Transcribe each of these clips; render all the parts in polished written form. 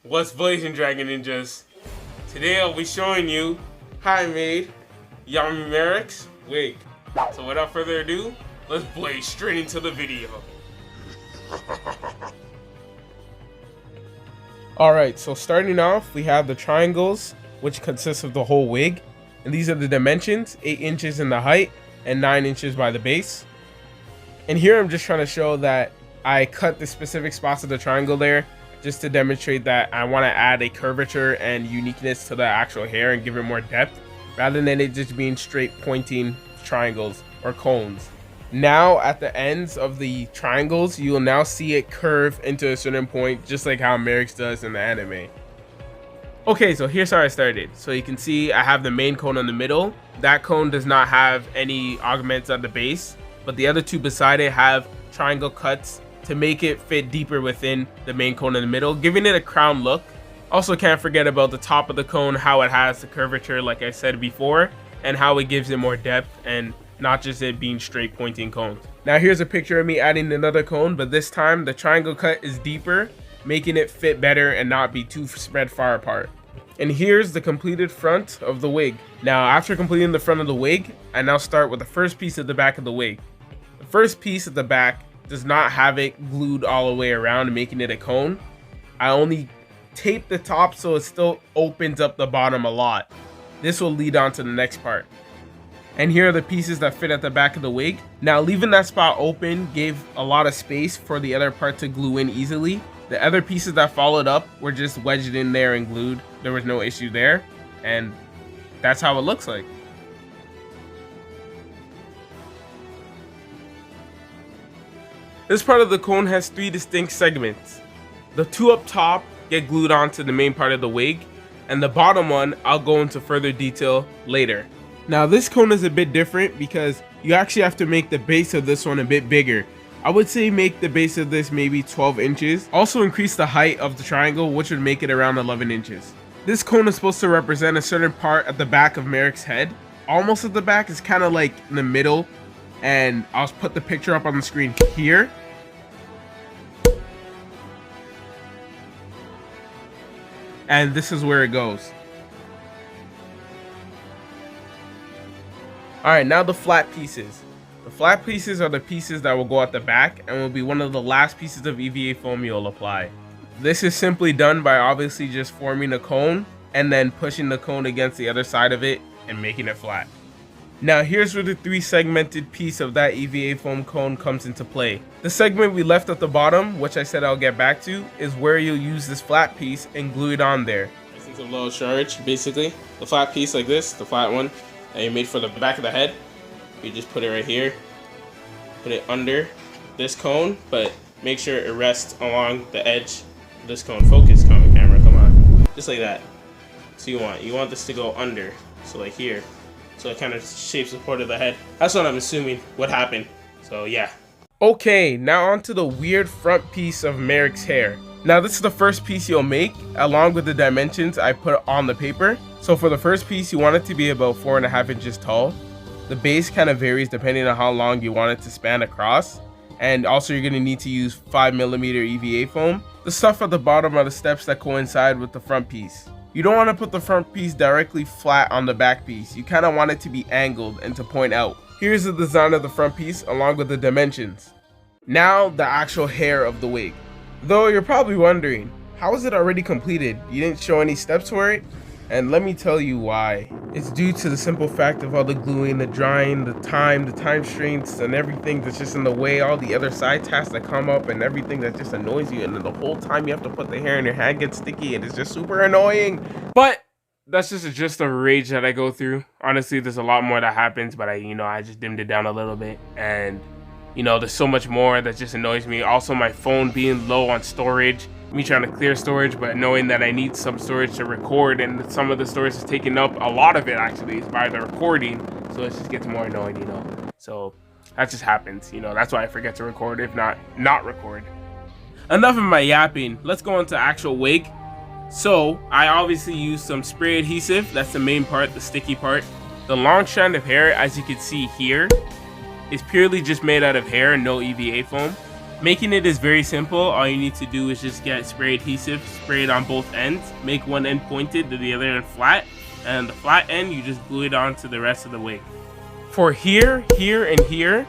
What's Blazing Dragon Ninjas? Today I'll be showing you how I made Yami Marik's wig. So without further ado, let's blaze straight into the video. Alright, so starting off, we have the triangles, which consists of the whole wig. And these are the dimensions, 8 inches in the height and 9 inches by the base. And here I'm just trying to show that I cut the specific spots of the triangle there just to demonstrate that I want to add a curvature and uniqueness to the actual hair and give it more depth rather than it just being straight pointing triangles or cones. Now at the ends of the triangles, you will now see it curve into a certain point, just like how Marik's does in the anime. Okay, so here's how I started. So you can see I have the main cone in the middle. That cone does not have any augments at the base, but the other two beside it have triangle cuts to make it fit deeper within the main cone in the middle, giving it a crown look. Also can't forget about the top of the cone, how it has the curvature like I said before, and how it gives it more depth and not just it being straight pointing cones. Now here's a picture of me adding another cone, but this time the triangle cut is deeper, making it fit better and not be too spread far apart. And here's the completed front of the wig. Now after completing the front of the wig, I now start with the first piece of the back of the wig. The first piece of the back does not have it glued all the way around, making it a cone. I only tape the top so it still opens up the bottom a lot. This will lead on to the next part. And here are the pieces that fit at the back of the wig. Now leaving that spot open gave a lot of space for the other part to glue in easily. The other pieces that followed up were just wedged in there and glued. There was no issue there. And that's how it looks like. This part of the cone has 3 distinct segments. The 2 up top get glued onto the main part of the wig, and the bottom one I'll go into further detail later. Now this cone is a bit different because you actually have to make the base of this one a bit bigger. I would say make the base of this maybe 12 inches. Also increase the height of the triangle, which would make it around 11 inches. This cone is supposed to represent a certain part at the back of Marik's head. Almost at the back, is kind of like in the middle. And I'll put the picture up on the screen here. And this is where it goes. Alright, now the flat pieces. The flat pieces are the pieces that will go at the back and will be one of the last pieces of EVA foam you'll apply. This is simply done by obviously just forming a cone and then pushing the cone against the other side of it and making it flat. Now here's where the 3 segmented piece of that EVA foam cone comes into play. The segment we left at the bottom, which I said I'll get back to, is where you'll use this flat piece and glue it on there. This is a low charge, basically. The flat piece like this, the flat one that you made for the back of the head. You just put it right here, put it under this cone, but make sure it rests along the edge of this cone. Focus, camera, come on. Just like that. So you want this to go under, so like here. So it kind of shapes the part of the head. That's what I'm assuming what happened. So yeah. Okay, now onto the weird front piece of Marik's hair. Now this is the first piece you'll make, along with the dimensions I put on the paper. So for the first piece, you want it to be about 4.5 inches tall. The base kind of varies depending on how long you want it to span across. And also you're going to need to use 5mm EVA foam. The stuff at the bottom are the steps that coincide with the front piece. You don't want to put the front piece directly flat on the back piece. You kind of want it to be angled and to point out. Here's the design of the front piece along with the dimensions. Now the actual hair of the wig. Though you're probably wondering, how is it already completed? You didn't show any steps for it? And let me tell you why. It's due to the simple fact of all the gluing, the drying, the time constraints, and everything that's just in the way, all the other side tasks that come up and everything that just annoys you, and then the whole time you have to put the hair in your hand gets sticky and it's just super annoying. But that's just a gist of rage that I go through. Honestly, there's a lot more that happens, but I just dimmed it down a little bit. And there's so much more that just annoys me. Also my phone being low on storage. Me trying to clear storage, but knowing that I need some storage to record, and some of the storage is taking up a lot of it actually is by the recording, so it just gets more annoying, so that just happens. That's why I forget to record, if not record. Enough of my yapping, let's go into actual wig. So I obviously used some spray adhesive. That's the main part, the sticky part. The long strand of hair, as you can see here, is purely just made out of hair and no EVA foam. Making it is very simple. All you need to do is just get spray adhesive, spray it on both ends, make one end pointed to the other end flat, and the flat end you just glue it onto the rest of the wig. For here, here, and here,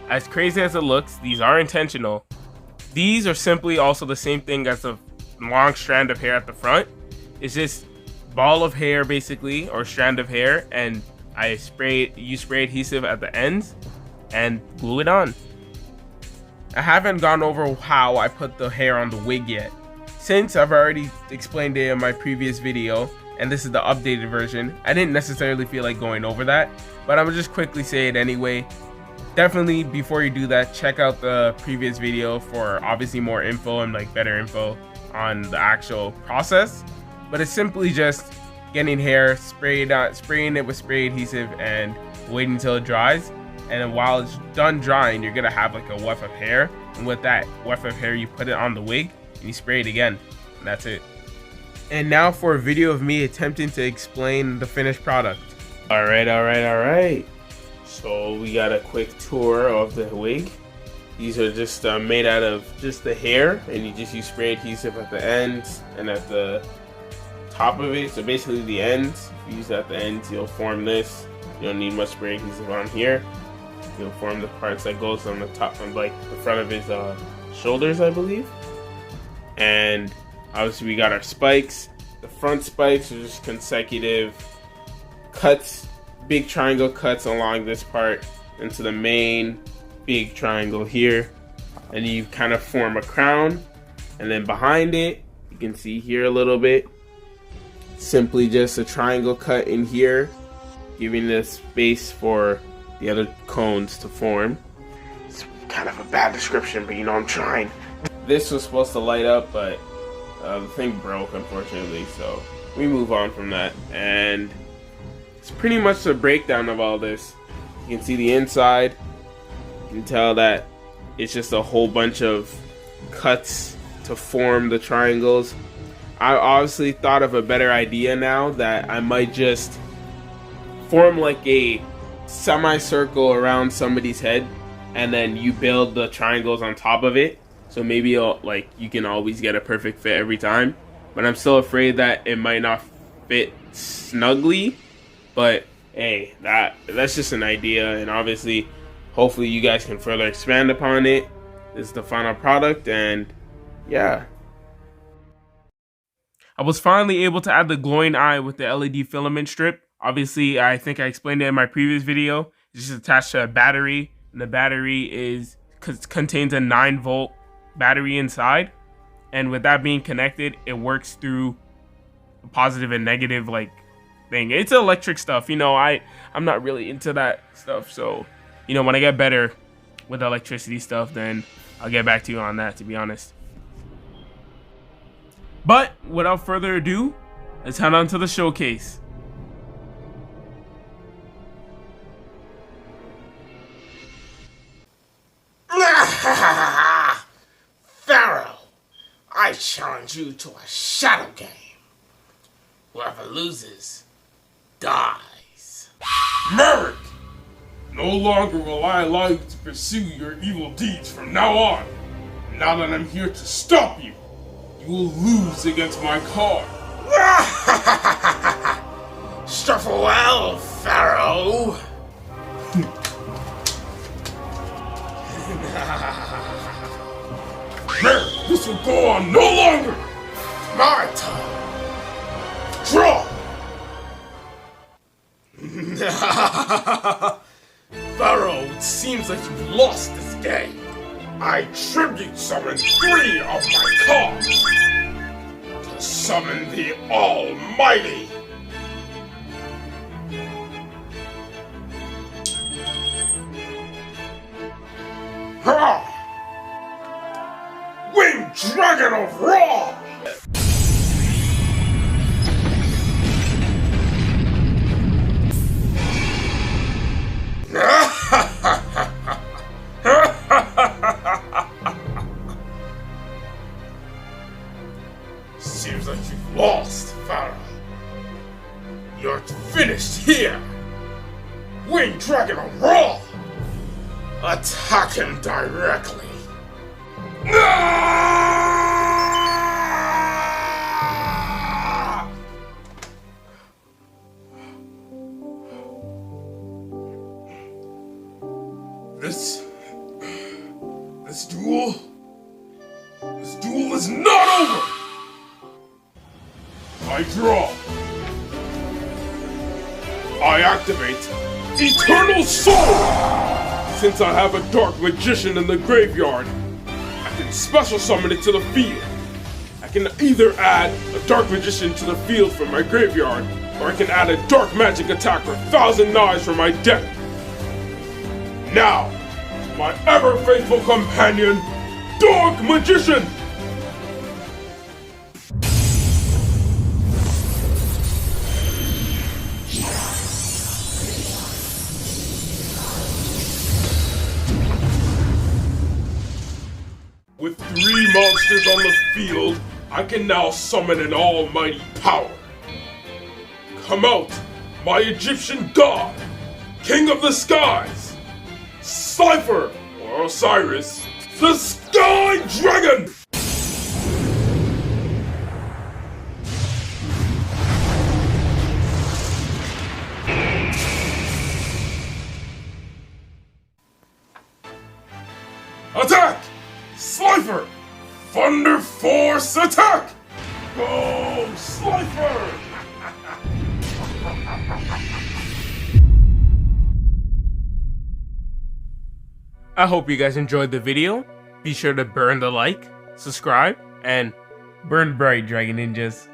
as crazy as it looks, these are intentional. These are simply also the same thing as a long strand of hair at the front. It's just ball of hair basically, or strand of hair, and you spray adhesive at the ends and glue it on. I haven't gone over how I put the hair on the wig yet, since I've already explained it in my previous video, and this is the updated version. I didn't necessarily feel like going over that, but I'm gonna just quickly say it anyway. Definitely, before you do that, check out the previous video for obviously more info and like better info on the actual process. But it's simply just getting hair, spraying it with spray adhesive and waiting until it dries. And then while it's done drying, you're gonna have like a weft of hair, and with that weft of hair you put it on the wig and you spray it again, and that's it. And now for a video of me attempting to explain the finished product. Alright. So we got a quick tour of the wig. These are just made out of just the hair, and you just use spray adhesive at the ends and at the top of it. So basically the ends, if you use it at the ends, you'll form this. You don't need much spray adhesive on here. You'll form the parts that goes on the top, on like the front of his shoulders, I believe. And obviously we got our spikes. The front spikes are just consecutive cuts, big triangle cuts along this part into the main big triangle here. And you kind of form a crown. And then behind it, you can see here a little bit, simply just a triangle cut in here, giving the space for the other cones to form. It's kind of a bad description, but you know I'm trying. This was supposed to light up, but the thing broke, unfortunately, so we move on from that. And it's pretty much the breakdown of all this. You can see the inside. You can tell that it's just a whole bunch of cuts to form the triangles. I obviously thought of a better idea now, that I might just form like a semicircle around somebody's head, and then you build the triangles on top of it. So maybe like you can always get a perfect fit every time. But I'm still afraid that it might not fit snugly. But hey, that's just an idea, and obviously, hopefully you guys can further expand upon it. This is the final product, and yeah. I was finally able to add the glowing eye with the LED filament strip. Obviously, I think I explained it in my previous video. It's just attached to a battery, and the battery contains a 9-volt battery inside. And with that being connected, it works through a positive and negative like thing. It's electric stuff, you know. I'm not really into that stuff, so you know, when I get better with electricity stuff, then I'll get back to you on that, to be honest. But without further ado, let's head on to the showcase. Pharaoh, I challenge you to a shadow game. Whoever loses dies. Marik! No longer will I allow you to pursue your evil deeds from now on. Now that I'm here to stop you, you will lose against my card. Stuff well, Pharaoh. Marik, this will go on no longer! My turn. Draw. Pharaoh, it seems like you've lost this game. I tribute summon 3 of my cards to summon the Almighty. Ha! Winged Dragon of Ra! Seems like you've lost, Pharaoh. You're finished here. Winged Dragon of Ra! Attack him directly. This duel is not over! I draw. I activate Eternal Soul! Since I have a Dark Magician in the graveyard, I can special summon it to the field. I can either add a Dark Magician to the field from my graveyard, or I can add a Dark Magic attack for 1,000 knives from my deck. Now, my ever-faithful companion, Dark Magician! With 3 monsters on the field, I can now summon an almighty power. Come out, my Egyptian god, king of the skies, Cypher, or Osiris, the Sky Dragon! Attack! Slifer! Thunder Force attack! Go, Slifer! I hope you guys enjoyed the video. Be sure to burn the like, subscribe, and burn bright, Dragon Ninjas.